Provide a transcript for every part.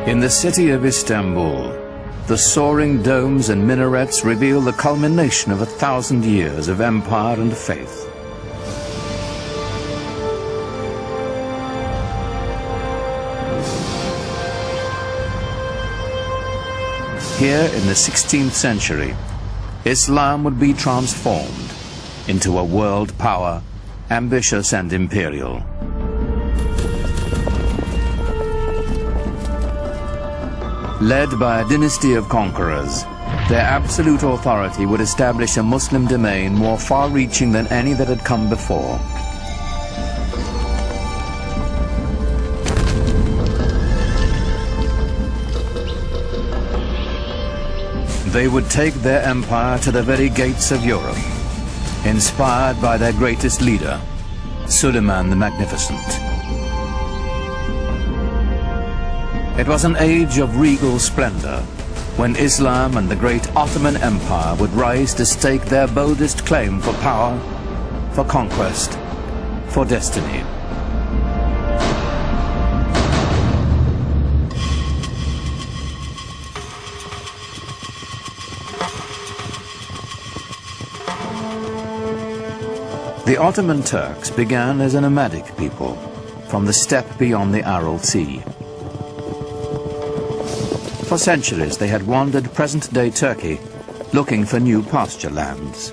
In the city of Istanbul, the soaring domes and minarets reveal the culmination of 1,000 years of empire and faith. Here in the 16th century, Islam would be transformed into a world power, ambitious and imperial. Led by a dynasty of conquerors, their absolute authority would establish a Muslim domain more far-reaching than any that had come before. They would take their empire to the very gates of Europe, inspired by their greatest leader, Suleiman the Magnificent. It was an age of regal splendor, when Islam and the great Ottoman Empire would rise to stake their boldest claim for power, for conquest, for destiny. The Ottoman Turks began as a nomadic people from the steppe beyond the Aral Sea. For centuries they had wandered present-day Turkey looking for new pasture lands.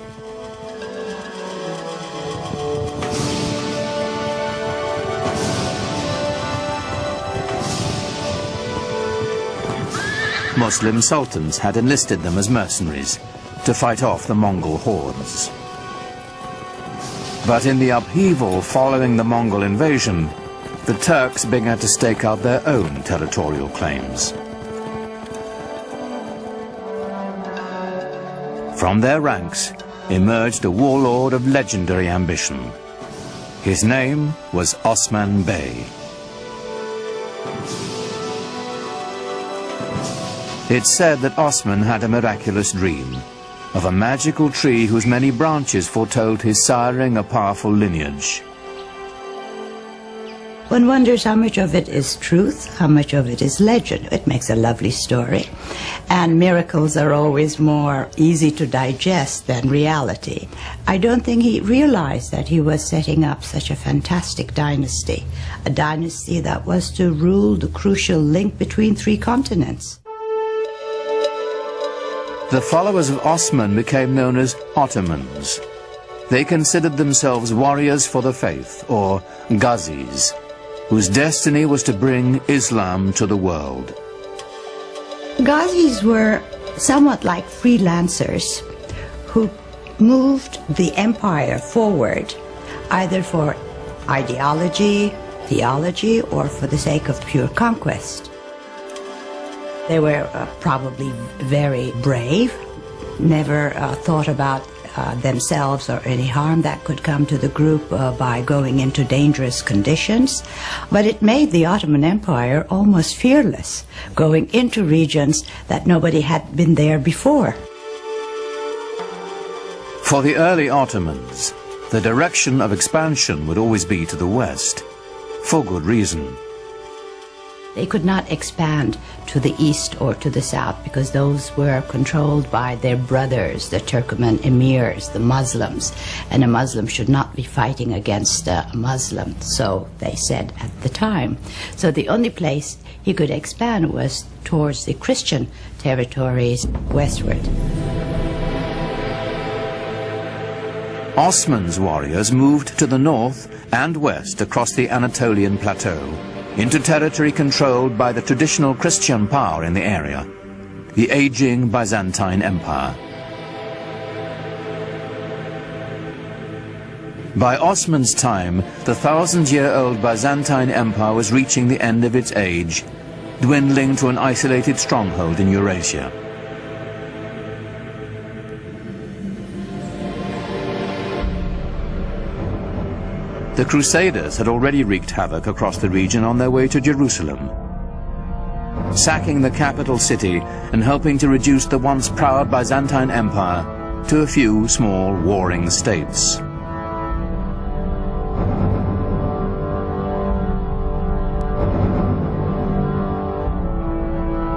Muslim sultans had enlisted them as mercenaries to fight off the Mongol hordes. But in the upheaval following the Mongol invasion, the Turks began to stake out their own territorial claims. From their ranks emerged a warlord of legendary ambition. His name was Osman Bey. It's said that Osman had a miraculous dream of a magical tree whose many branches foretold his siring a powerful lineage. One wonders how much of it is truth, how much of it is legend. It makes a lovely story. And miracles are always more easy to digest than reality. I don't think he realized that he was setting up such a fantastic dynasty, a dynasty that was to rule the crucial link between 3 continents. The followers of Osman became known as Ottomans. They considered themselves warriors for the faith, or Ghazis, whose destiny was to bring Islam to the world. Ghazis were somewhat like freelancers who moved the empire forward, either for ideology, theology, or for the sake of pure conquest. They were probably very brave, never thought about themselves or any harm that could come to the group by going into dangerous conditions. But it made the Ottoman Empire almost fearless, going into regions that nobody had been there before. For the early Ottomans, the direction of expansion would always be to the west, for good reason. They could not expand to the east or to the south because those were controlled by their brothers, the Turkoman emirs, the Muslims, and a Muslim should not be fighting against a Muslim, so they said at the time. So the only place he could expand was towards the Christian territories westward. Osman's warriors moved to the north and west across the Anatolian plateau, into territory controlled by the traditional Christian power in the area, the aging Byzantine Empire. By Osman's time, the 1,000-year-old Byzantine Empire was reaching the end of its age, dwindling to an isolated stronghold in Eurasia. The Crusaders had already wreaked havoc across the region on their way to Jerusalem, sacking the capital city and helping to reduce the once proud Byzantine Empire to a few small warring states.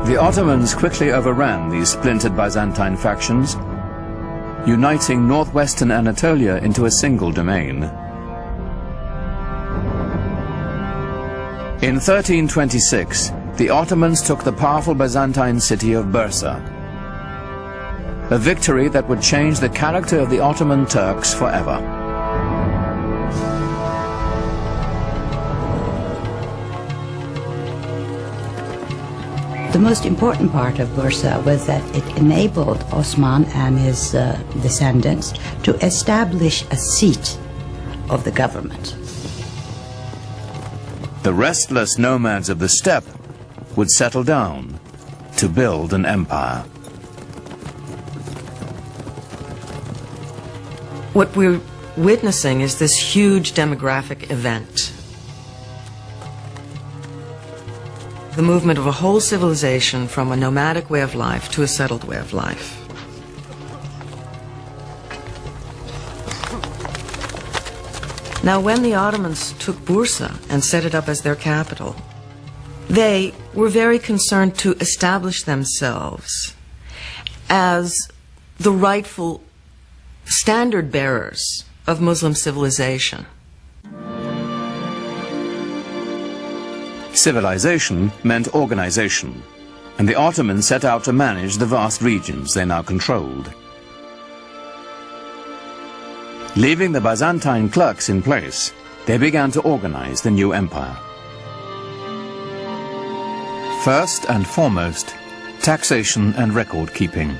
The Ottomans quickly overran these splintered Byzantine factions, uniting northwestern Anatolia into a single domain. In 1326, the Ottomans took the powerful Byzantine city of Bursa, a victory that would change the character of the Ottoman Turks forever. The most important part of Bursa was that it enabled Osman and his descendants to establish a seat of the government. The restless nomads of the steppe would settle down to build an empire. What we're witnessing is this huge demographic event. The movement of a whole civilization from a nomadic way of life to a settled way of life. Now, when the Ottomans took Bursa and set it up as their capital, they were very concerned to establish themselves as the rightful standard bearers of Muslim civilization. Civilization meant organization, and the Ottomans set out to manage the vast regions they now controlled. Leaving the Byzantine clerks in place, they began to organize the new empire. First and foremost, taxation and record-keeping.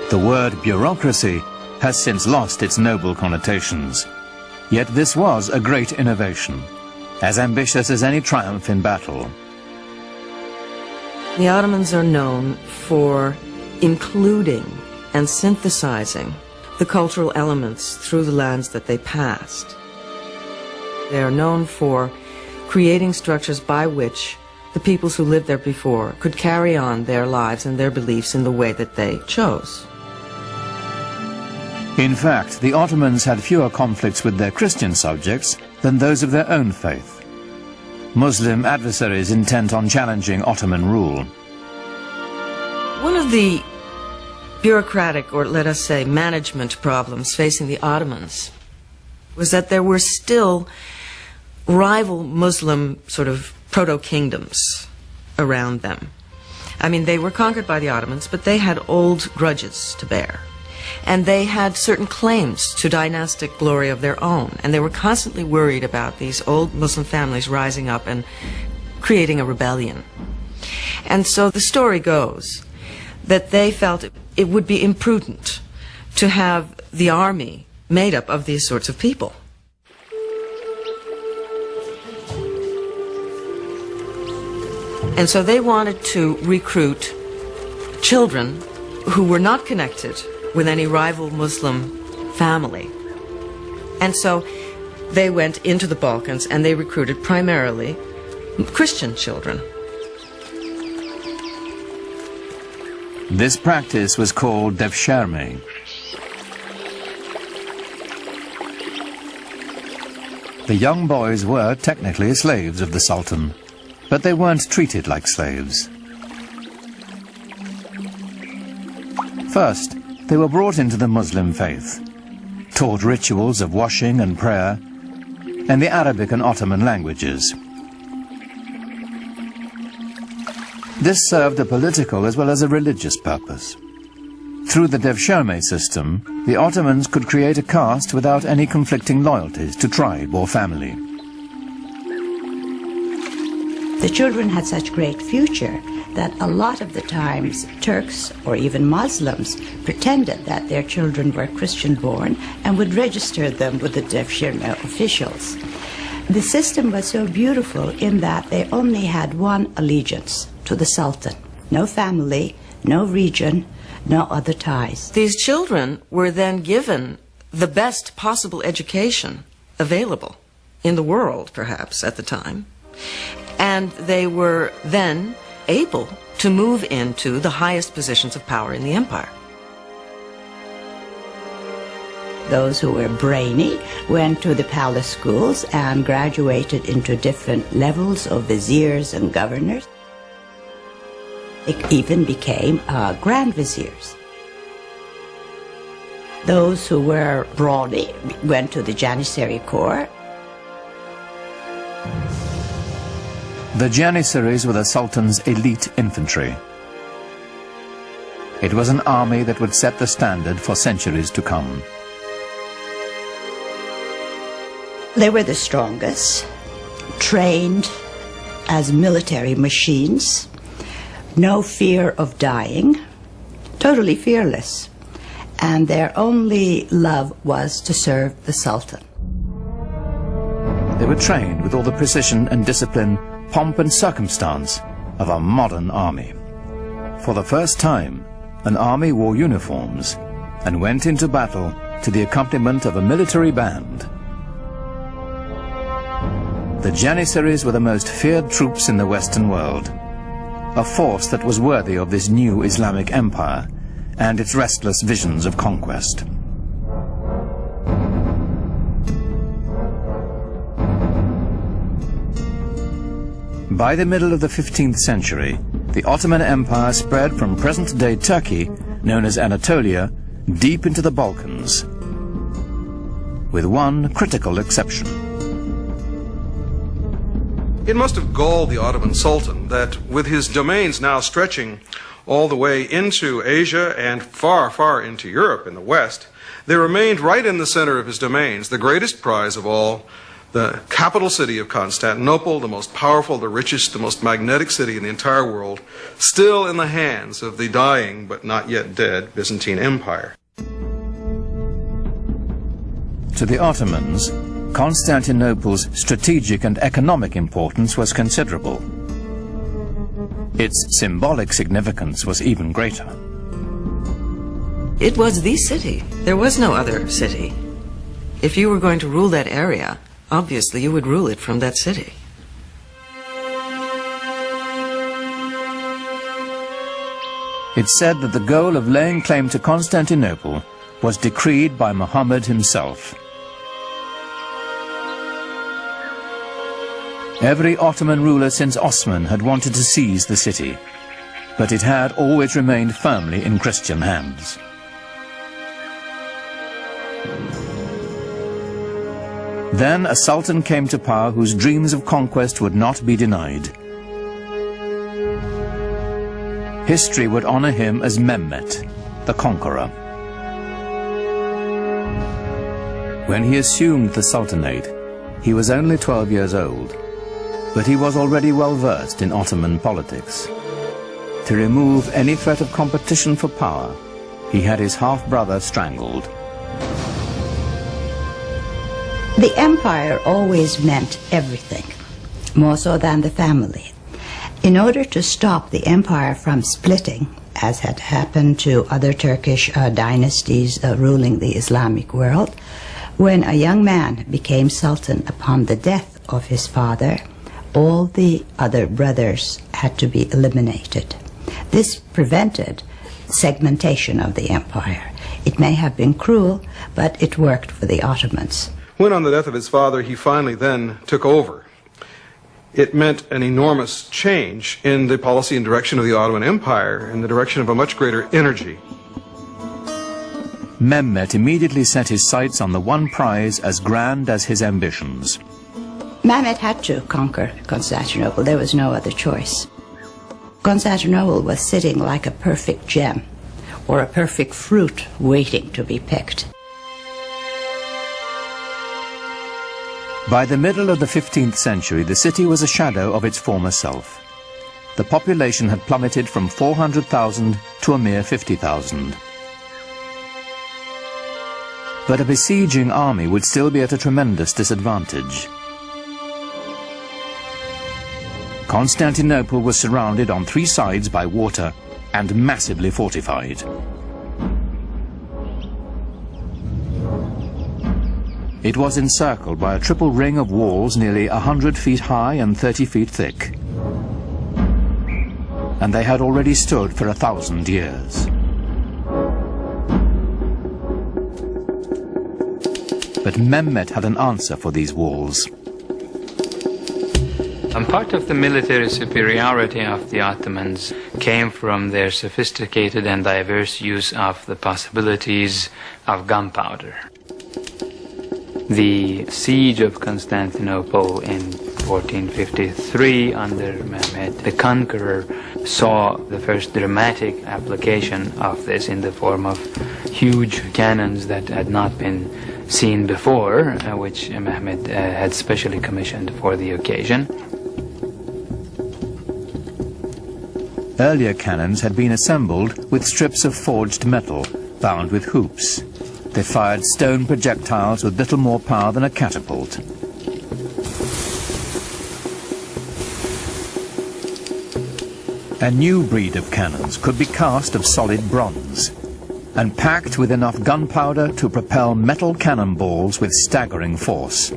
The word bureaucracy has since lost its noble connotations. Yet this was a great innovation, as ambitious as any triumph in battle. The Ottomans are known for including and synthesizing the cultural elements through the lands that they passed. They are known for creating structures by which the peoples who lived there before could carry on their lives and their beliefs in the way that they chose. In fact, the Ottomans had fewer conflicts with their Christian subjects than those of their own faith. Muslim adversaries intent on challenging Ottoman rule. One of the bureaucratic, or let us say management problems facing the Ottomans was that there were still rival Muslim sort of proto-kingdoms around them. I mean, they were conquered by the Ottomans, but they had old grudges to bear. And they had certain claims to dynastic glory of their own, and they were constantly worried about these old Muslim families rising up and creating a rebellion. And so the story goes that they felt it would be imprudent to have the army made up of these sorts of people. And so they wanted to recruit children who were not connected with any rival Muslim family. And so they went into the Balkans and they recruited primarily Christian children. This practice was called devshirme. The young boys were technically slaves of the Sultan, but they weren't treated like slaves. First, they were brought into the Muslim faith, taught rituals of washing and prayer, and the Arabic and Ottoman languages. This served a political as well as a religious purpose. Through the devshirme system, the Ottomans could create a caste without any conflicting loyalties to tribe or family. The children had such great future that a lot of the times Turks or even Muslims pretended that their children were Christian born and would register them with the devshirme officials. The system was so beautiful in that they only had one allegiance, to the Sultan. No family, no region, no other ties. These children were then given the best possible education available in the world, perhaps, at the time. And they were then able to move into the highest positions of power in the empire. Those who were brainy went to the palace schools and graduated into different levels of viziers and governors. It even became grand viziers. Those who were brawny went to the Janissary Corps. The Janissaries were the Sultan's elite infantry. It was an army that would set the standard for centuries to come. They were the strongest, trained as military machines, no fear of dying, totally fearless, and their only love was to serve the Sultan. They were trained with all the precision and discipline, pomp and circumstance of a modern army. For the first time, an army wore uniforms and went into battle to the accompaniment of a military band. The Janissaries were the most feared troops in the Western world, a force that was worthy of this new Islamic empire and its restless visions of conquest. By the middle of the 15th century, the Ottoman Empire spread from present-day Turkey, known as Anatolia, deep into the Balkans, with one critical exception. It must have galled the Ottoman Sultan that with his domains now stretching all the way into Asia and far, far into Europe in the West, there remained right in the center of his domains the greatest prize of all, the capital city of Constantinople, the most powerful, the richest, the most magnetic city in the entire world, still in the hands of the dying but not yet dead Byzantine Empire. To the Ottomans, Constantinople's strategic and economic importance was considerable. Its symbolic significance was even greater. It was the city. There was no other city. If you were going to rule that area, obviously you would rule it from that city. It's said that the goal of laying claim to Constantinople was decreed by Muhammad himself. Every Ottoman ruler since Osman had wanted to seize the city, but it had always remained firmly in Christian hands. Then a sultan came to power whose dreams of conquest would not be denied. History would honor him as Mehmet, the conqueror. When he assumed the sultanate, he was only 12 years old, but he was already well versed in Ottoman politics. To remove any threat of competition for power, he had his half-brother strangled. The empire always meant everything, more so than the family. In order to stop the empire from splitting, as had happened to other Turkish dynasties ruling the Islamic world, when a young man became sultan upon the death of his father, all the other brothers had to be eliminated. This prevented segmentation of the empire. It may have been cruel, but it worked for the Ottomans. When on the death of his father he finally then took over, it meant an enormous change in the policy and direction of the Ottoman Empire, in the direction of a much greater energy. Mehmet immediately set his sights on the one prize as grand as his ambitions. Mehmet had to conquer Constantinople. There was no other choice. Constantinople was sitting like a perfect gem or a perfect fruit waiting to be picked. By the middle of the 15th century, the city was a shadow of its former self. The population had plummeted from 400,000 to a mere 50,000. But a besieging army would still be at a tremendous disadvantage. Constantinople was surrounded on 3 sides by water and massively fortified. It was encircled by a triple ring of walls nearly 100 feet high and 30 feet thick. And they had already stood for 1,000 years. But Mehmet had an answer for these walls. And part of the military superiority of the Ottomans came from their sophisticated and diverse use of the possibilities of gunpowder. The siege of Constantinople in 1453 under Mehmet the Conqueror saw the first dramatic application of this in the form of huge cannons that had not been seen before, which Mehmet had specially commissioned for the occasion. Earlier cannons had been assembled with strips of forged metal bound with hoops. They fired stone projectiles with little more power than a catapult. A new breed of cannons could be cast of solid bronze and packed with enough gunpowder to propel metal cannonballs with staggering force.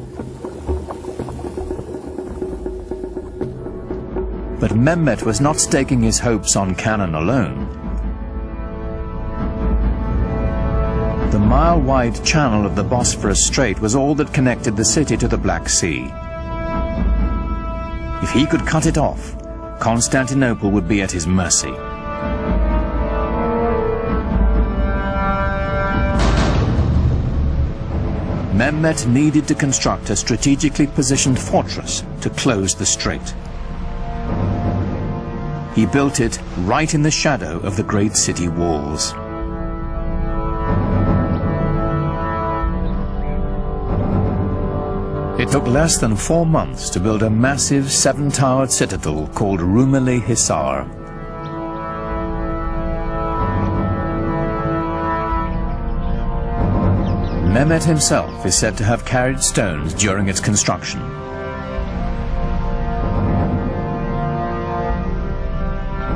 But Mehmet was not staking his hopes on cannon alone. The mile-wide channel of the Bosphorus Strait was all that connected the city to the Black Sea. If he could cut it off, Constantinople would be at his mercy. Mehmet needed to construct a strategically positioned fortress to close the strait. He built it right in the shadow of the great city walls. It took less than 4 months to build a massive 7-towered citadel called Rumeli Hisar. Mehmet himself is said to have carried stones during its construction.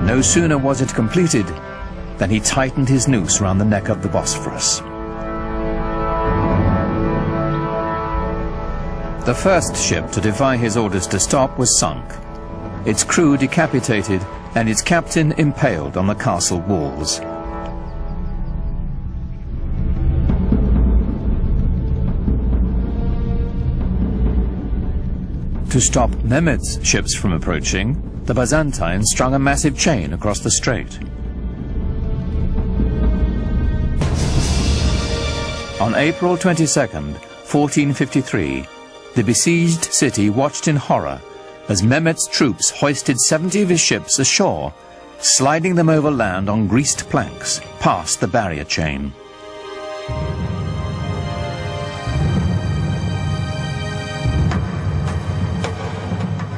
No sooner was it completed than he tightened his noose round the neck of the Bosphorus. The first ship to defy his orders to stop was sunk, its crew decapitated and its captain impaled on the castle walls. To stop Mehmet's ships from approaching, the Byzantines strung a massive chain across the strait. On April 22nd, 1453, the besieged city watched in horror as Mehmet's troops hoisted 70 of his ships ashore, sliding them over land on greased planks past the barrier chain.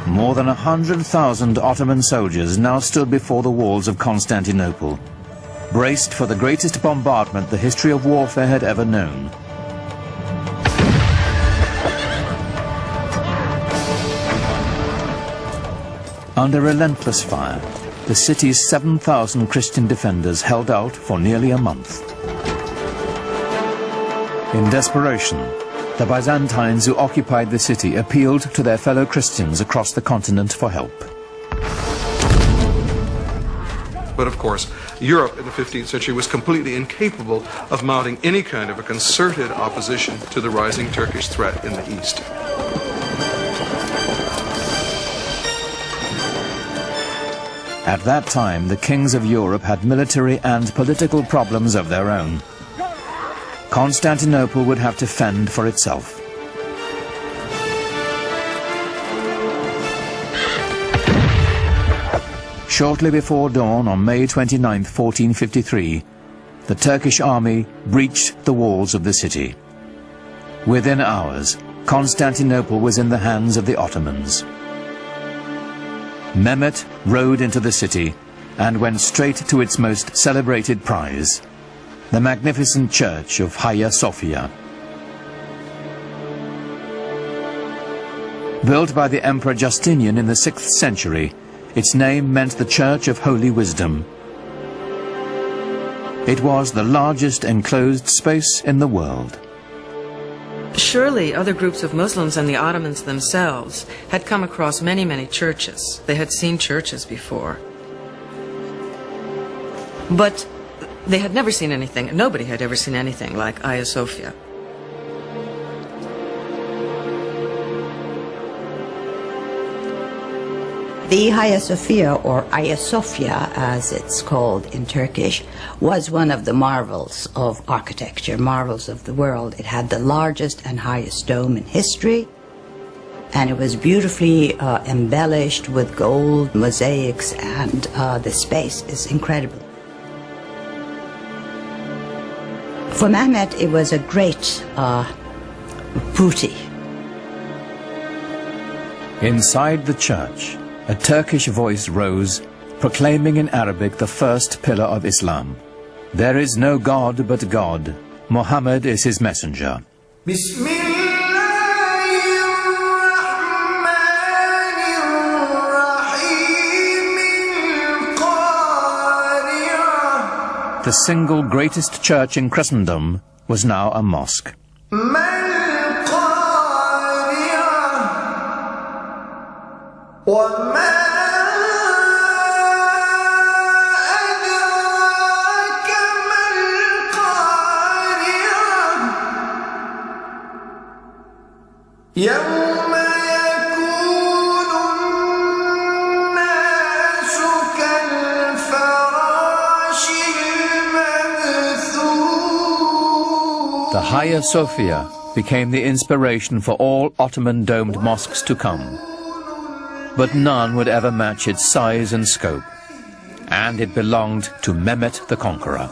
More than 100,000 Ottoman soldiers now stood before the walls of Constantinople, braced for the greatest bombardment the history of warfare had ever known. Under relentless fire, the city's 7,000 Christian defenders held out for nearly a month. In desperation, the Byzantines who occupied the city appealed to their fellow Christians across the continent for help. But of course, Europe in the 15th century was completely incapable of mounting any kind of a concerted opposition to the rising Turkish threat in the east. At that time, the kings of Europe had military and political problems of their own. Constantinople would have to fend for itself. Shortly before dawn on May 29, 1453, the Turkish army breached the walls of the city. Within hours, Constantinople was in the hands of the Ottomans. Mehmet rode into the city and went straight to its most celebrated prize, the magnificent church of Hagia Sophia. Built by the Emperor Justinian in the 6th century, its name meant the Church of Holy Wisdom. It was the largest enclosed space in the world. Surely other groups of Muslims and the Ottomans themselves had come across many, many churches. They had seen churches before. But they had never seen anything, nobody had ever seen anything like Hagia Sophia. The Hagia Sophia, or Hagia Sophia as it's called in Turkish, was one of the marvels of architecture, marvels of the world. It had the largest and highest dome in history, and it was beautifully embellished with gold mosaics, and the space is incredible. For Mehmet, it was a great booty. Inside the church, a Turkish voice rose, proclaiming in Arabic the first pillar of Islam. There is no God but God. Muhammad is his messenger. The single greatest church in Christendom was now a mosque. The Hagia Sophia became the inspiration for all Ottoman domed mosques to come. But none would ever match its size and scope, and it belonged to Mehmet the Conqueror.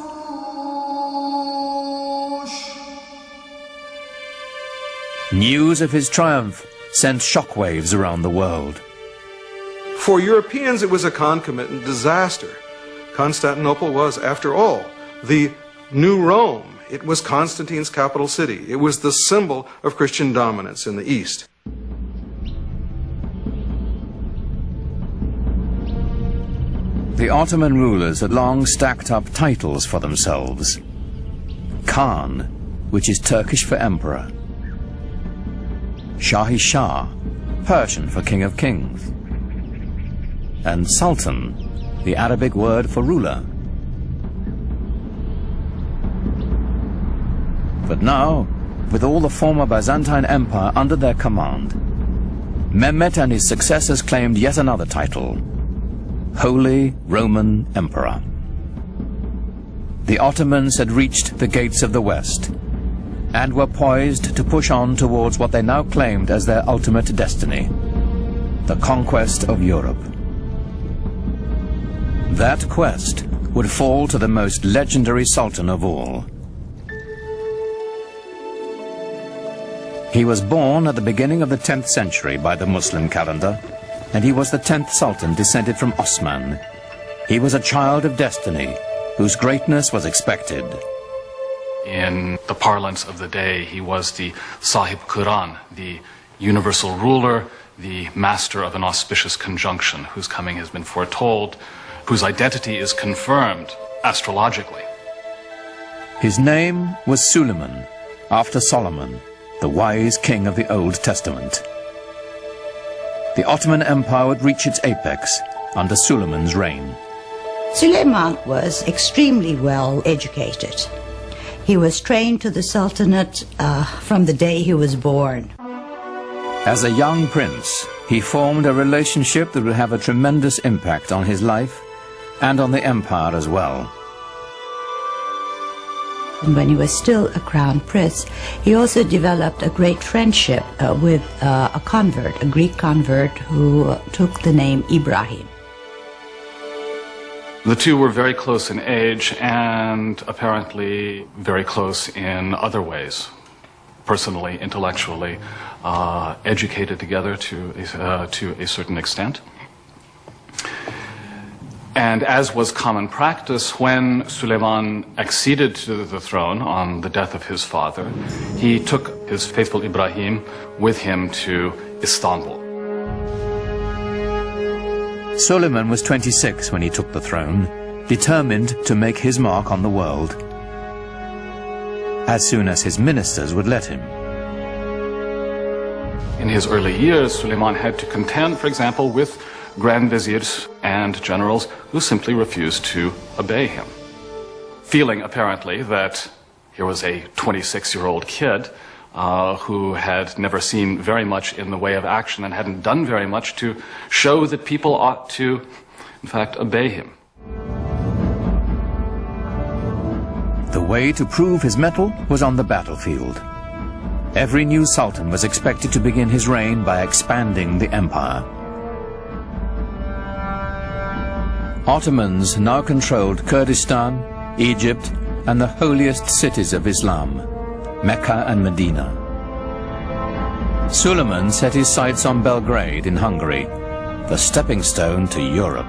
News of his triumph sent shockwaves around the world. For Europeans, it was a concomitant disaster. Constantinople was, after all, the new Rome. It was Constantine's capital city. It was the symbol of Christian dominance in the East. The Ottoman rulers had long stacked up titles for themselves. Khan, which is Turkish for emperor. Shahi Shah, Persian for king of kings. And Sultan, the Arabic word for ruler. But now, with all the former Byzantine Empire under their command, Mehmet and his successors claimed yet another title, Holy Roman Emperor. The Ottomans had reached the gates of the West and were poised to push on towards what they now claimed as their ultimate destiny, the conquest of Europe. That quest would fall to the most legendary Sultan of all. He was born at the beginning of the 10th century by the Muslim calendar, and he was the 10th Sultan descended from Osman. He was a child of destiny, whose greatness was expected. In the parlance of the day, he was the Sahib Quran, the universal ruler, the master of an auspicious conjunction, whose coming has been foretold, whose identity is confirmed astrologically. His name was Suleiman, after Solomon, the wise king of the Old Testament. The Ottoman Empire would reach its apex under Suleiman's reign. Suleiman was extremely well educated. He was trained to the Sultanate from the day he was born. As a young prince, he formed a relationship that would have a tremendous impact on his life and on the empire as well. And when he was still a crown prince, he also developed a great friendship with a convert, a Greek convert who took the name Ibrahim. The two were very close in age and apparently very close in other ways, personally, intellectually, educated together to a certain extent. And as was common practice, when Suleiman acceded to the throne on the death of his father, he took his faithful Ibrahim with him to Istanbul. Suleiman was 26 when he took the throne, determined to make his mark on the world, as soon as his ministers would let him. In his early years, Suleiman had to contend, for example, with grand viziers and generals who simply refused to obey him, feeling apparently that here was a 26-year-old kid who had never seen very much in the way of action and hadn't done very much to show that people ought to, in fact, obey him. The way to prove his mettle was on the battlefield. Every new sultan was expected to begin his reign by expanding the empire. Ottomans now controlled Kurdistan, Egypt, and the holiest cities of Islam, Mecca and Medina. Suleiman set his sights on Belgrade in Hungary, the stepping stone to Europe.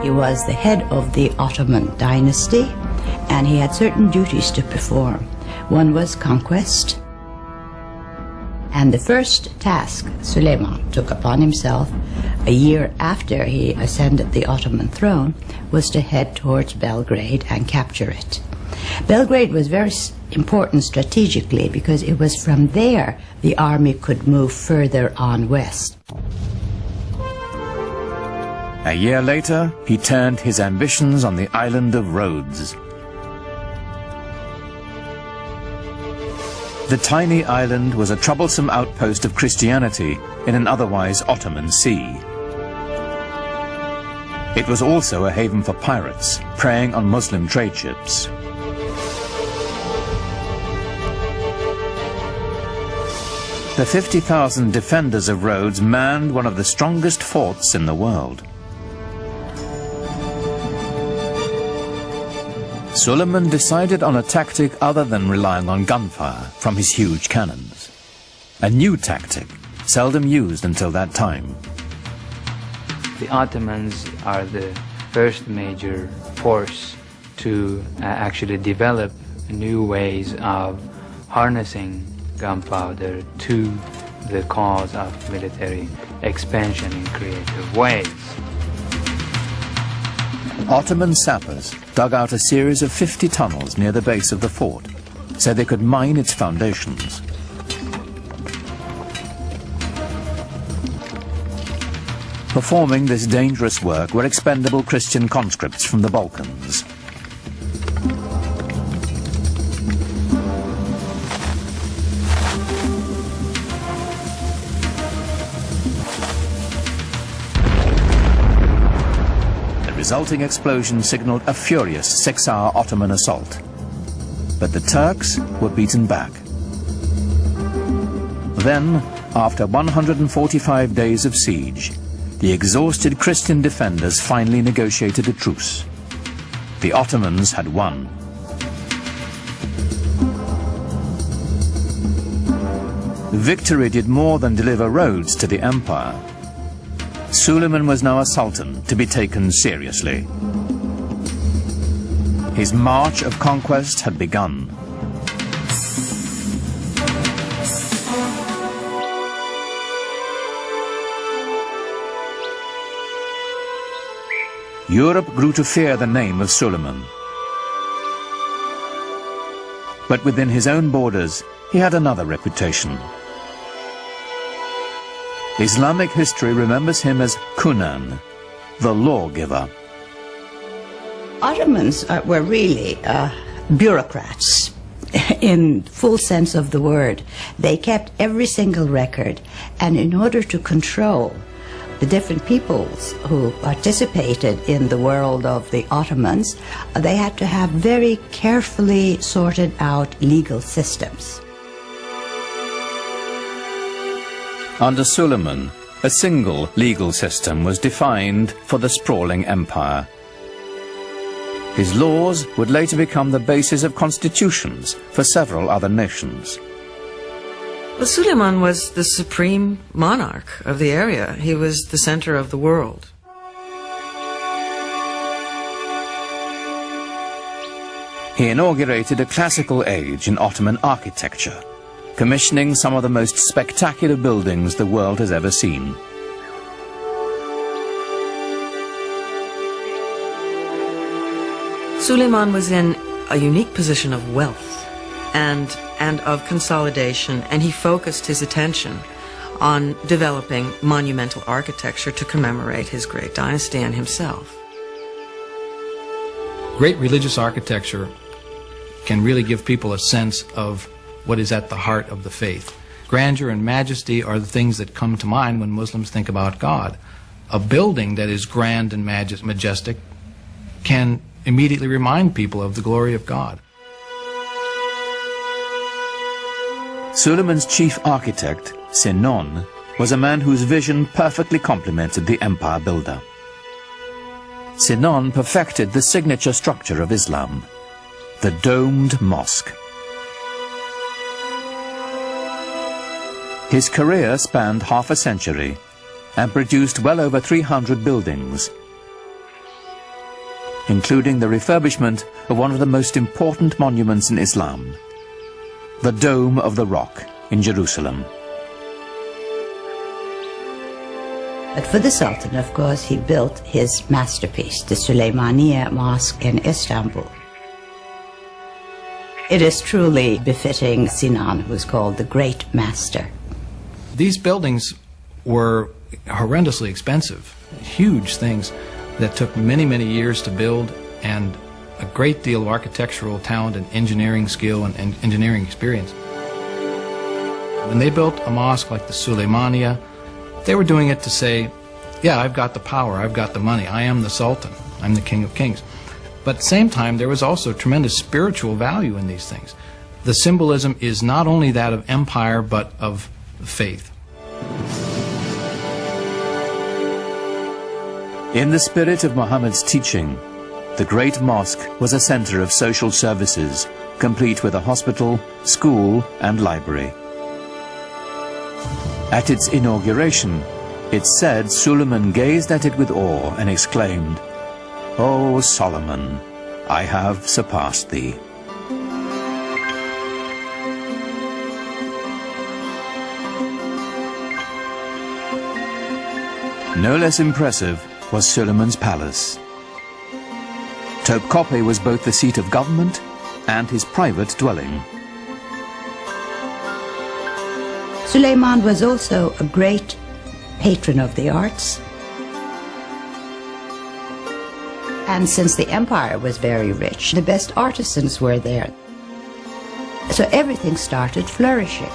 He was the head of the Ottoman dynasty, and he had certain duties to perform. One was conquest, and the first task Suleiman took upon himself a year after he ascended the Ottoman throne was to head towards Belgrade and capture it. Belgrade was very important strategically because it was from there the army could move further on west. A year later, he turned his ambitions on the island of Rhodes. The tiny island was a troublesome outpost of Christianity in an otherwise Ottoman sea. It was also a haven for pirates, preying on Muslim trade ships. The 50,000 defenders of Rhodes manned one of the strongest forts in the world. Suleiman decided on a tactic other than relying on gunfire from his huge cannons. A new tactic, seldom used until that time. The Ottomans are the first major force to actually develop new ways of harnessing gunpowder to the cause of military expansion in creative ways. Ottoman sappers dug out a series of 50 tunnels near the base of the fort so they could mine its foundations. Performing this dangerous work were expendable Christian conscripts from the Balkans. The resulting explosion signaled a furious 6-hour Ottoman assault. But the Turks were beaten back. Then, after 145 days of siege, the exhausted Christian defenders finally negotiated a truce. The Ottomans had won. Victory did more than deliver Rhodes to the empire. Suleiman was now a sultan to be taken seriously. His march of conquest had begun. Europe grew to fear the name of Suleiman. But within his own borders, he had another reputation. Islamic history remembers him as Kunan, the lawgiver. Ottomans were really bureaucrats in full sense of the word. They kept every single record, and in order to control the different peoples who participated in the world of the Ottomans, they had to have very carefully sorted out legal systems. Under Suleiman, a single legal system was defined for the sprawling empire. His laws would later become the basis of constitutions for several other nations. Well, Suleiman was the supreme monarch of the area. He was the center of the world. He inaugurated a classical age in Ottoman architecture, commissioning some of the most spectacular buildings the world has ever seen. Suleiman was in a unique position of wealth and of consolidation, and he focused his attention on developing monumental architecture to commemorate his great dynasty and himself. Great religious architecture can really give people a sense of what is at the heart of the faith. Grandeur and majesty are the things that come to mind when Muslims think about God. A building that is grand and majestic can immediately remind people of the glory of God. Suleiman's chief architect, Sinon, was a man whose vision perfectly complemented the empire builder. Sinon perfected the signature structure of Islam, the domed mosque. His career spanned half a century and produced well over 300 buildings, including the refurbishment of one of the most important monuments in Islam, the Dome of the Rock in Jerusalem. But for the Sultan, of course, he built his masterpiece, the Süleymaniye Mosque in Istanbul. It is truly befitting Sinan, who is called the Great Master. These buildings were horrendously expensive, huge things that took many, many years to build, and a great deal of architectural talent and engineering skill and engineering experience. When they built a mosque like the Süleymaniye, they were doing it to say, yeah, I've got the power, I've got the money, I am the Sultan, I'm the King of Kings. But at the same time, there was also tremendous spiritual value in these things. The symbolism is not only that of empire, but of faith. In the spirit of Muhammad's teaching, the Great Mosque was a center of social services, complete with a hospital, school, and library. At its inauguration, it's said Suleiman gazed at it with awe and exclaimed, "O Solomon, I have surpassed thee." No less impressive was Suleiman's palace. Topkapi was both the seat of government and his private dwelling. Suleiman was also a great patron of the arts. And since the empire was very rich, the best artisans were there. So everything started flourishing.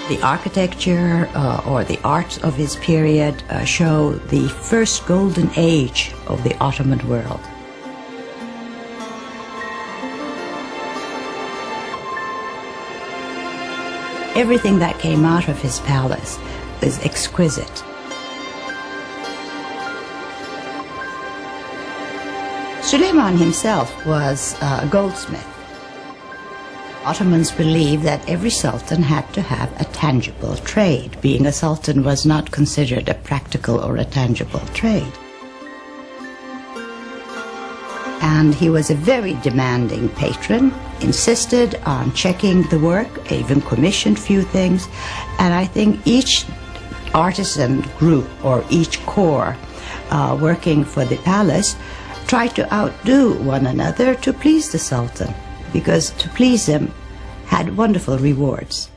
The architecture or the art of his period show the first golden age of the Ottoman world. Everything that came out of his palace is exquisite. Suleiman himself was a goldsmith. Ottomans believed that every sultan had to have a tangible trade. Being a sultan was not considered a practical or a tangible trade. And he was a very demanding patron, insisted on checking the work, even commissioned few things. And I think each artisan group or each corps working for the palace tried to outdo one another to please the sultan, because to please him had wonderful rewards.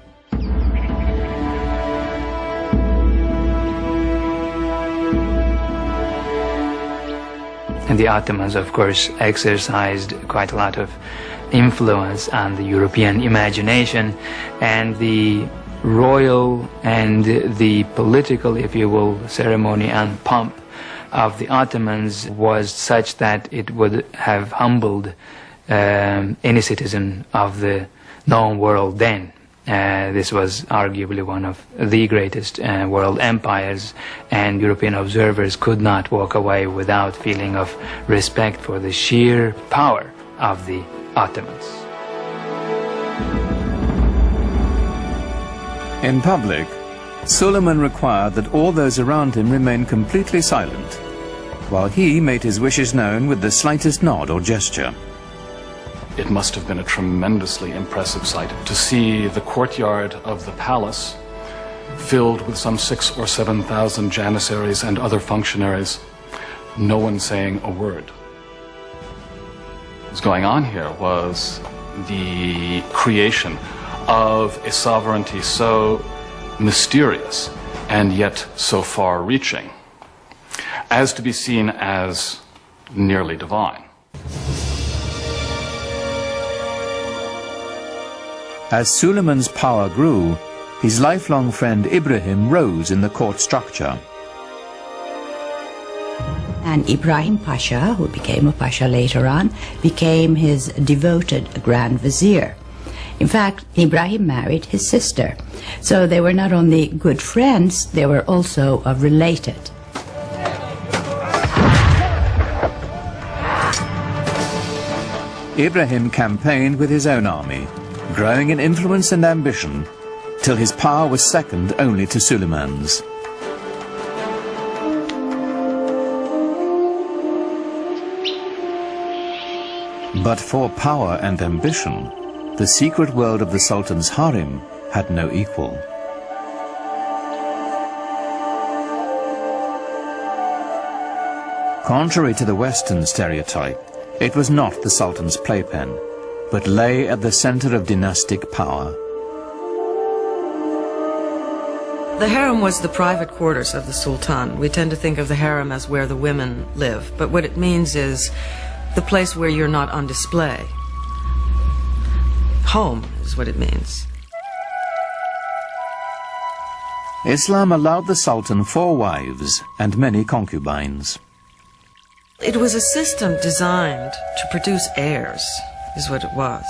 And the Ottomans, of course, exercised quite a lot of influence on the European imagination, and the royal and the political, if you will, ceremony and pomp of the Ottomans was such that it would have humbled any citizen of the known world then. This was arguably one of the greatest world empires, and European observers could not walk away without feeling of respect for the sheer power of the Ottomans. In public, Suleiman required that all those around him remain completely silent, while he made his wishes known with the slightest nod or gesture. It must have been a tremendously impressive sight to see the courtyard of the palace filled with some 6,000 or 7,000 janissaries and other functionaries, no one saying a word. What was going on here was the creation of a sovereignty so mysterious and yet so far-reaching as to be seen as nearly divine. As Suleiman's power grew, his lifelong friend Ibrahim rose in the court structure. And Ibrahim Pasha, who became a Pasha later on, became his devoted Grand Vizier. In fact, Ibrahim married his sister. So they were not only good friends, they were also related. Ibrahim campaigned with his own army, growing in influence and ambition, till his power was second only to Suleiman's. But for power and ambition, the secret world of the Sultan's harem had no equal. Contrary to the Western stereotype, it was not the Sultan's playpen, but lay at the center of dynastic power. The harem was the private quarters of the Sultan. We tend to think of the harem as where the women live, but what it means is the place where you're not on display. Home is what it means. Islam allowed the Sultan 4 wives and many concubines. It was a system designed to produce heirs, is what it was.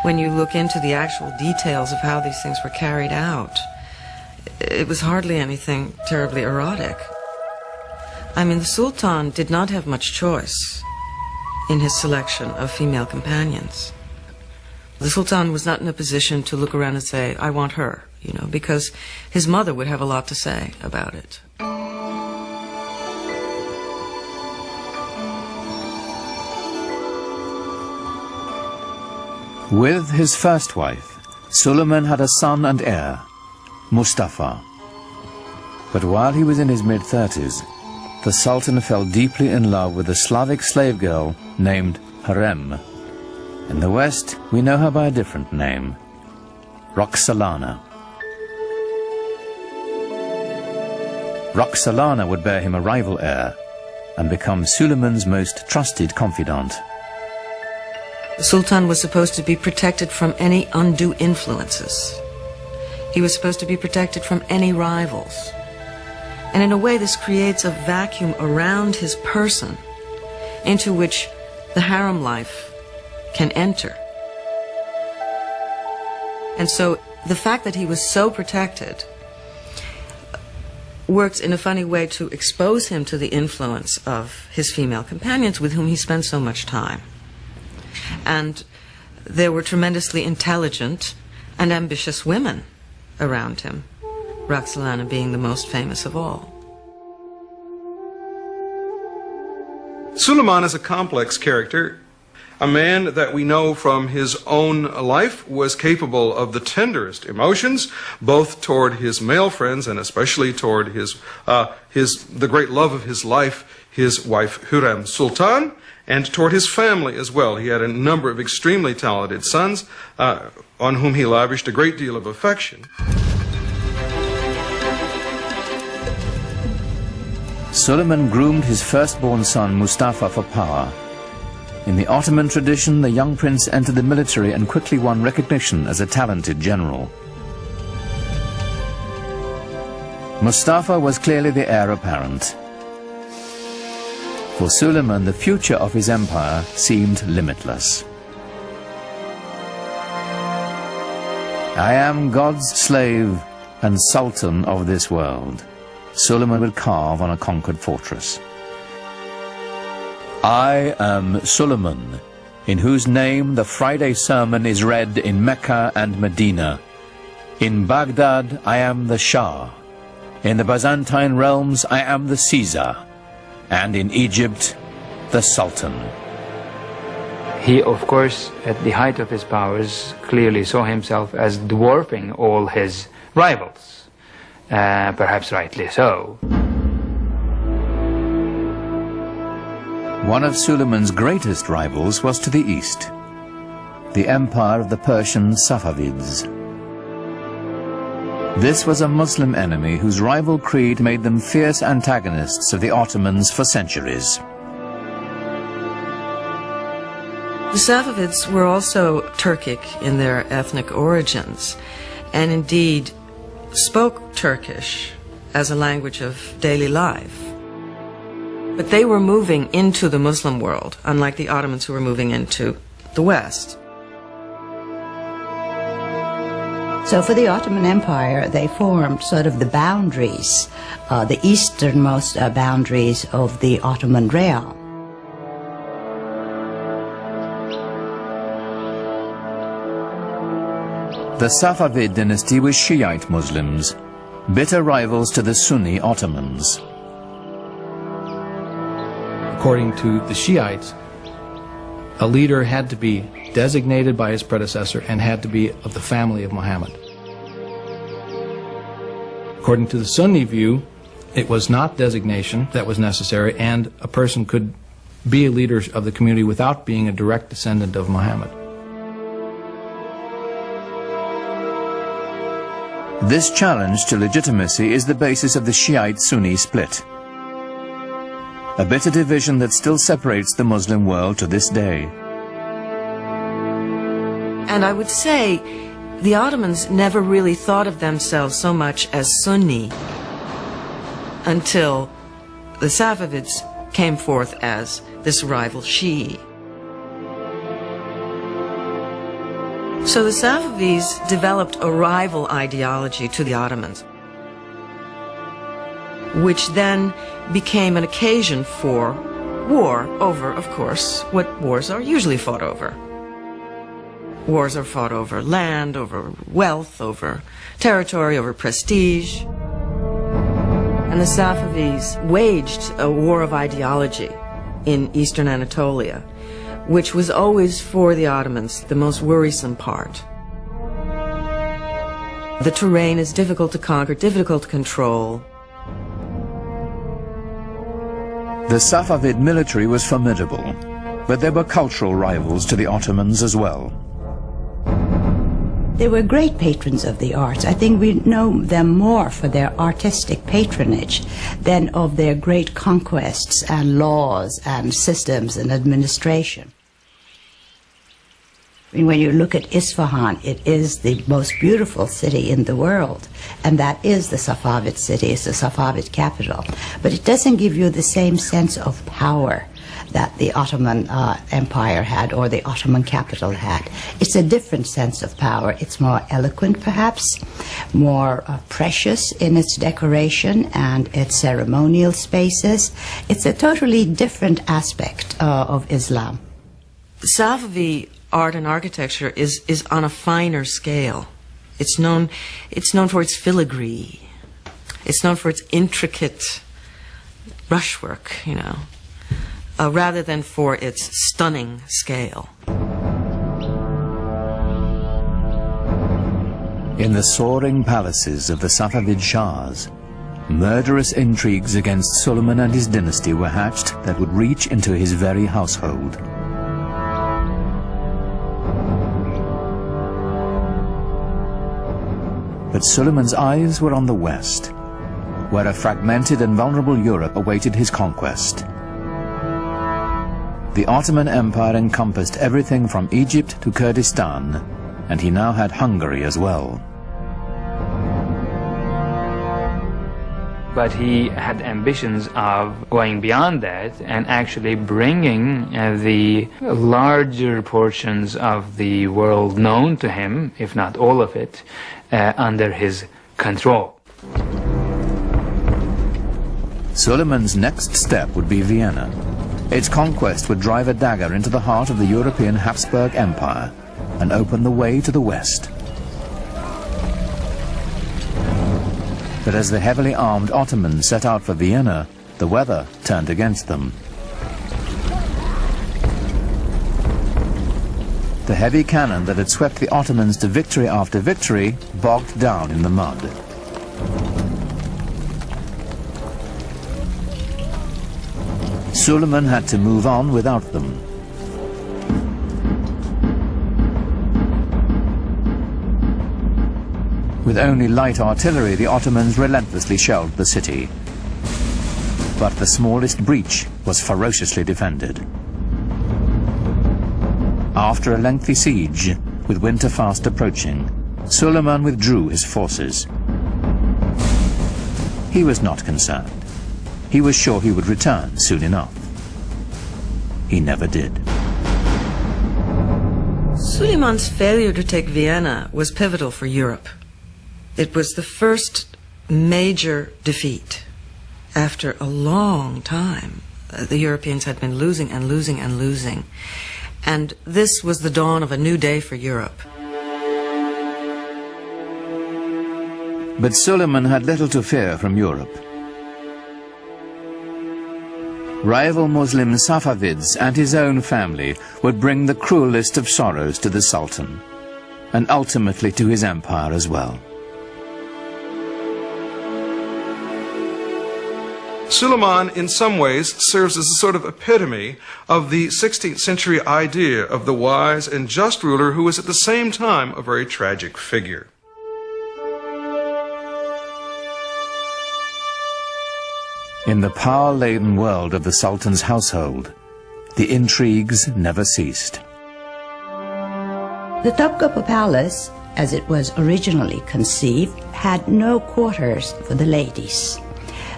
When you look into the actual details of how these things were carried out, it was hardly anything terribly erotic. I mean, the Sultan did not have much choice in his selection of female companions. The Sultan was not in a position to look around and say, I want her, you know, because his mother would have a lot to say about it. With his first wife, Suleiman had a son and heir, Mustafa. But while he was in his mid-30s, the Sultan fell deeply in love with a Slavic slave girl named Harem. In the West, we know her by a different name, Roxolana. Roxolana would bear him a rival heir and become Suleiman's most trusted confidant. The Sultan was supposed to be protected from any undue influences. He was supposed to be protected from any rivals. And in a way, this creates a vacuum around his person into which the harem life can enter. And so the fact that he was so protected works in a funny way to expose him to the influence of his female companions with whom he spent so much time. And there were tremendously intelligent and ambitious women around him, Roxolana being the most famous of all. Suleiman is a complex character. A man that we know from his own life was capable of the tenderest emotions, both toward his male friends and especially toward the great love of his life, his wife Hürrem Sultan, and toward his family as well. He had a number of extremely talented sons on whom he lavished a great deal of affection. Suleiman groomed his firstborn son Mustafa for power. In the Ottoman tradition, the young prince entered the military and quickly won recognition as a talented general. Mustafa was clearly the heir apparent. For Suleiman, the future of his empire seemed limitless. I am God's slave and sultan of this world, Suleiman would carve on a conquered fortress. I am Suleiman, in whose name the Friday sermon is read in Mecca and Medina. In Baghdad I am the Shah. In the Byzantine realms I am the Caesar. And in Egypt, the Sultan. He, of course, at the height of his powers, clearly saw himself as dwarfing all his rivals. Perhaps rightly so. One of Suleiman's greatest rivals was to the east, the empire of the Persian Safavids. This was a Muslim enemy whose rival creed made them fierce antagonists of the Ottomans for centuries. The Safavids were also Turkic in their ethnic origins, and indeed spoke Turkish as a language of daily life. But they were moving into the Muslim world, unlike the Ottomans who were moving into the West. So for the Ottoman Empire, they formed sort of the boundaries, the easternmost boundaries of the Ottoman realm. The Safavid dynasty was Shiite Muslims, bitter rivals to the Sunni Ottomans. According to the Shiites, a leader had to be designated by his predecessor and had to be of the family of Muhammad. According to the Sunni view, it was not designation that was necessary, and a person could be a leader of the community without being a direct descendant of Muhammad. This challenge to legitimacy is the basis of the Shiite-Sunni split, a bitter division that still separates the Muslim world to this day. And I would say the Ottomans never really thought of themselves so much as Sunni until the Safavids came forth as this rival Shi'i. So the Safavids developed a rival ideology to the Ottomans, which then became an occasion for war over, of course, what wars are usually fought over. Wars are fought over land, over wealth, over territory, over prestige. And the Safavids waged a war of ideology in eastern Anatolia, which was always for the Ottomans the most worrisome part. The terrain is difficult to conquer, difficult to control. The Safavid military was formidable, but there were cultural rivals to the Ottomans as well. They were great patrons of the arts. I think we know them more for their artistic patronage than of their great conquests and laws and systems and administration. When you look at Isfahan, it is the most beautiful city in the world, and that is the Safavid city, it's the Safavid capital. But it doesn't give you the same sense of power that the Ottoman Empire had, or the Ottoman capital had. It's a different sense of power. It's more eloquent, perhaps, more precious in its decoration and its ceremonial spaces. It's a totally different aspect of Islam. Safavi art and architecture is on a finer scale. It's known for its filigree. It's known for its intricate brushwork, rather than for its stunning scale. In the soaring palaces of the Safavid Shahs, murderous intrigues against Suleiman and his dynasty were hatched that would reach into his very household. But Suleiman's eyes were on the west, where a fragmented and vulnerable Europe awaited his conquest. The Ottoman Empire encompassed everything from Egypt to Kurdistan, and he now had Hungary as well. But he had ambitions of going beyond that and actually bringing the larger portions of the world known to him, if not all of it, under his control. Suleiman's next step would be Vienna. Its conquest would drive a dagger into the heart of the European Habsburg Empire and open the way to the west. But as the heavily armed Ottomans set out for Vienna, the weather turned against them. The heavy cannon that had swept the Ottomans to victory after victory bogged down in the mud. Suleiman had to move on without them. With only light artillery, the Ottomans relentlessly shelled the city. But the smallest breach was ferociously defended. After a lengthy siege, with winter fast approaching, Suleiman withdrew his forces. He was not concerned. He was sure he would return soon enough. He never did. Suleiman's failure to take Vienna was pivotal for Europe. It was the first major defeat. After a long time, the Europeans had been losing and losing and losing. And this was the dawn of a new day for Europe. But Suleiman had little to fear from Europe. Rival Muslim Safavids and his own family would bring the cruelest of sorrows to the Sultan, and ultimately to his empire as well. Suleiman, in some ways, serves as a sort of epitome of the 16th century idea of the wise and just ruler who was at the same time a very tragic figure. In the power-laden world of the Sultan's household, the intrigues never ceased. The Topkapi Palace, as it was originally conceived, had no quarters for the ladies.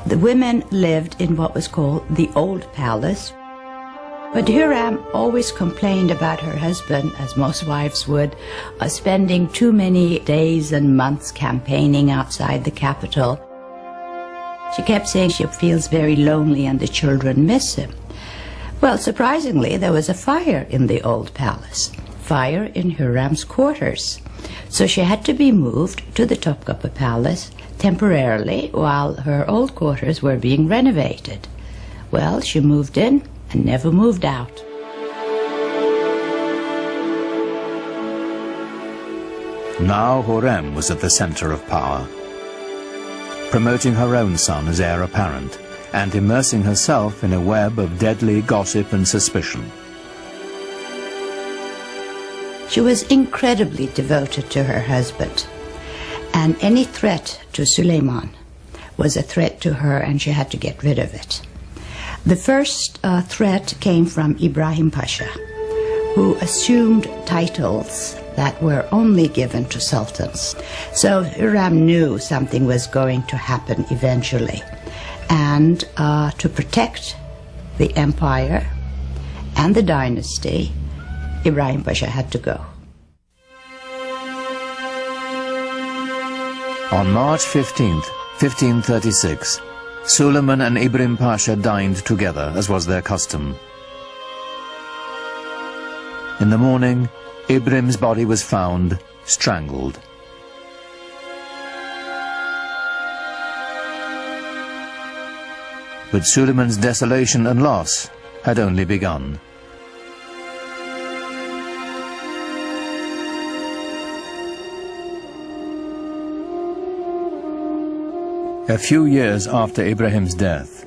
The women lived in what was called the Old Palace. But Hürrem always complained about her husband, as most wives would, spending too many days and months campaigning outside the capital. She kept saying she feels very lonely and the children miss him. Well, surprisingly, there was a fire in the Old Palace, fire in Hürrem's quarters. So she had to be moved to the Topkapi Palace temporarily while her old quarters were being renovated. Well, she moved in and never moved out. Now Hürrem was at the center of power, promoting her own son as heir apparent and immersing herself in a web of deadly gossip and suspicion. She was incredibly devoted to her husband, and any threat to Suleiman was a threat to her, and she had to get rid of it. The first threat came from Ibrahim Pasha, who assumed titles that were only given to sultans. So Hürrem knew something was going to happen eventually, and to protect the empire and the dynasty, Ibrahim Pasha had to go. On March 15th, 1536, Suleiman and Ibrahim Pasha dined together, as was their custom. In the morning, Ibrahim's body was found, strangled. But Suleiman's desolation and loss had only begun. A few years after Ibrahim's death,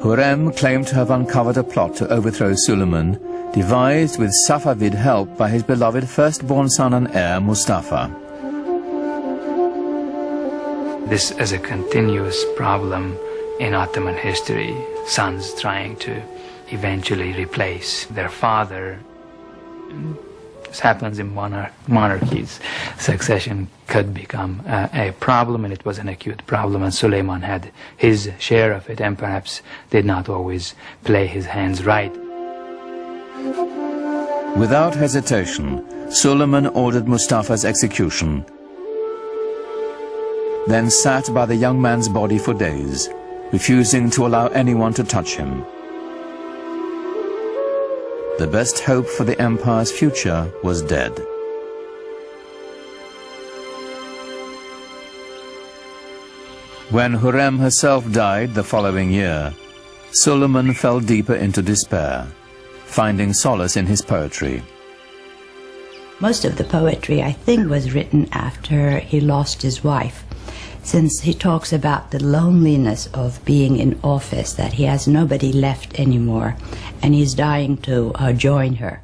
Hürrem claimed to have uncovered a plot to overthrow Suleiman, devised with Safavid help by his beloved firstborn son and heir, Mustafa. This is a continuous problem in Ottoman history, sons trying to eventually replace their father. This happens in monarchies. Succession could become a problem, and it was an acute problem, and Suleiman had his share of it and perhaps did not always play his hands right. Without hesitation, Suleiman ordered Mustafa's execution, then sat by the young man's body for days, refusing to allow anyone to touch him. The best hope for the empire's future was dead. When Hürrem herself died the following year, Suleiman fell deeper into despair, finding solace in his poetry. Most of the poetry, I think, was written after he lost his wife, since he talks about the loneliness of being in office, that he has nobody left anymore, and he's dying to join her.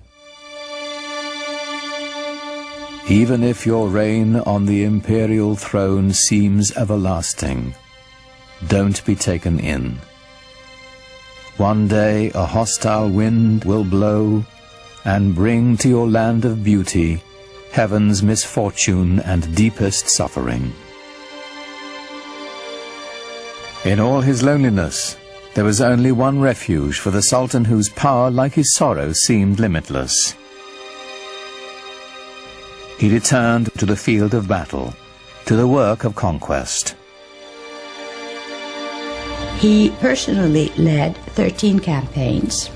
Even if your reign on the imperial throne seems everlasting, don't be taken in. One day a hostile wind will blow, and bring to your land of beauty heaven's misfortune and deepest suffering. In all his loneliness, there was only one refuge for the Sultan whose power, like his sorrow, seemed limitless. He returned to the field of battle, to the work of conquest. He personally led 13 campaigns.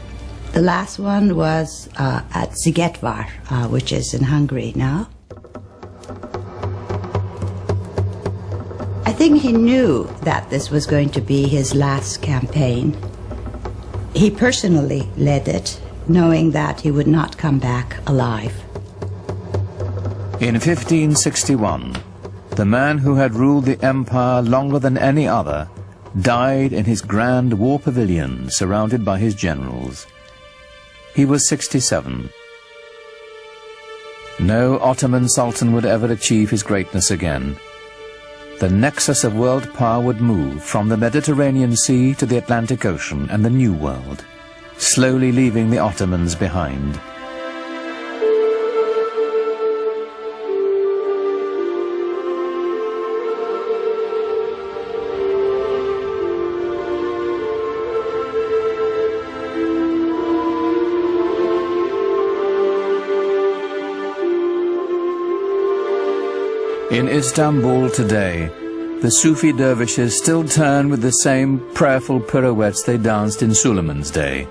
The last one was at Szigetvar, which is in Hungary now. I think he knew that this was going to be his last campaign. He personally led it, knowing that he would not come back alive. In 1561, the man who had ruled the empire longer than any other died in his grand war pavilion, surrounded by his generals. He was 67. No Ottoman Sultan would ever achieve his greatness again. The nexus of world power would move from the Mediterranean Sea to the Atlantic Ocean and the New World, slowly leaving the Ottomans behind. In Istanbul today, the Sufi dervishes still turn with the same prayerful pirouettes they danced in Suleiman's day.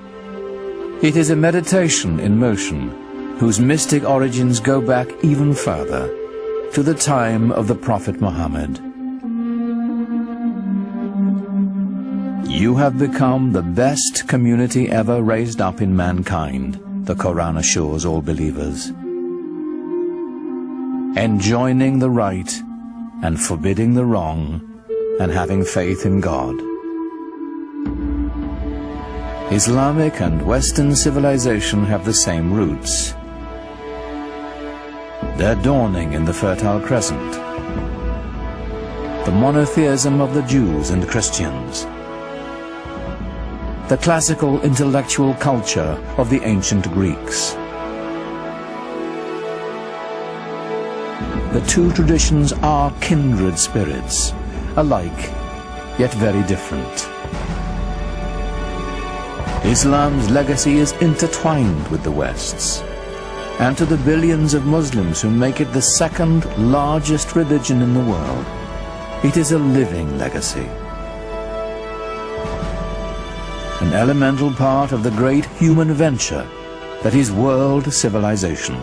It is a meditation in motion, whose mystic origins go back even further, to the time of the Prophet Muhammad. You have become the best community ever raised up in mankind, the Quran assures all believers. Enjoining the right and forbidding the wrong, and having faith in God. Islamic and Western civilization have the same roots. They're dawning in the Fertile Crescent. The monotheism of the Jews and Christians. The classical intellectual culture of the ancient Greeks. The two traditions are kindred spirits, alike, yet very different. Islam's legacy is intertwined with the West's, and to the billions of Muslims who make it the second largest religion in the world, it is a living legacy. An elemental part of the great human venture that is world civilization.